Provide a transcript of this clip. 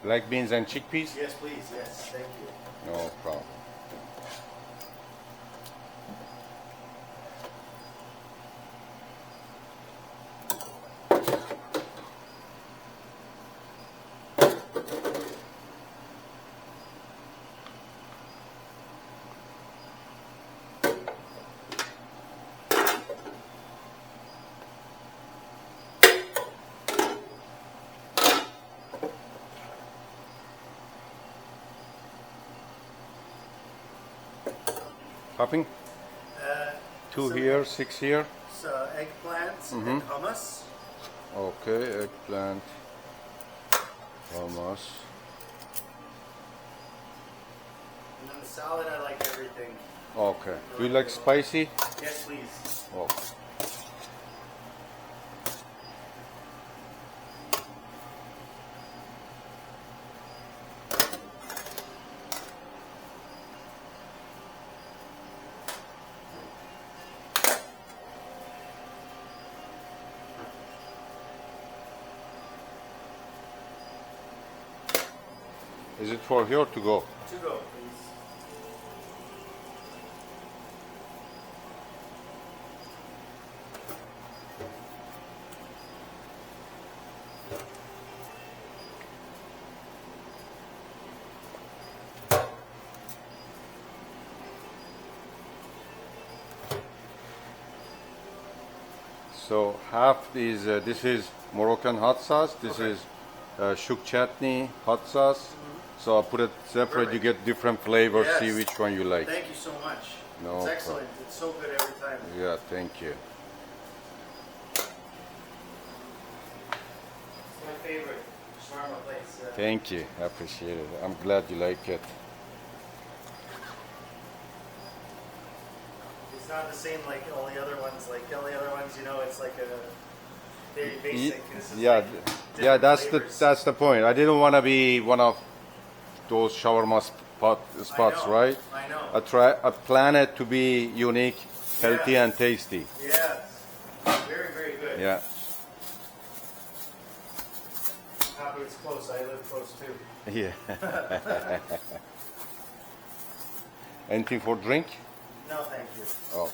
Black beans and chickpeas? Yes, please. Yes, thank you. No problem. Topping? 2 here, 6 here. So eggplants and hummus. Okay, eggplant, hummus. And then the salad, I like everything. Okay. Do you like spicy? Yes, please. Okay. Is it for here to go? To go, please. So half is this is Moroccan hot sauce. This Okay. is shuk chutney hot sauce. So I'll put it separate. You Perfect. get different flavors. Yes. See which one you like. Thank you so much. No It's excellent. It's so good every time. Yeah, thank you. It's my favorite shawarma place. Thank you. I appreciate it. I'm glad you like it. It's not the same like all the other ones. Like all the other ones, you know, it's like a very basic. This is Yeah, like yeah. different flavors. That's the point. I didn't want to be one of those shawarma spots, I know, right? I know. I plan it to be unique, healthy, Yeah. and tasty. Yes. Very, very good. Yeah. Happy it's close. I live close too. Yeah. Anything for drink? No, thank you. Oh.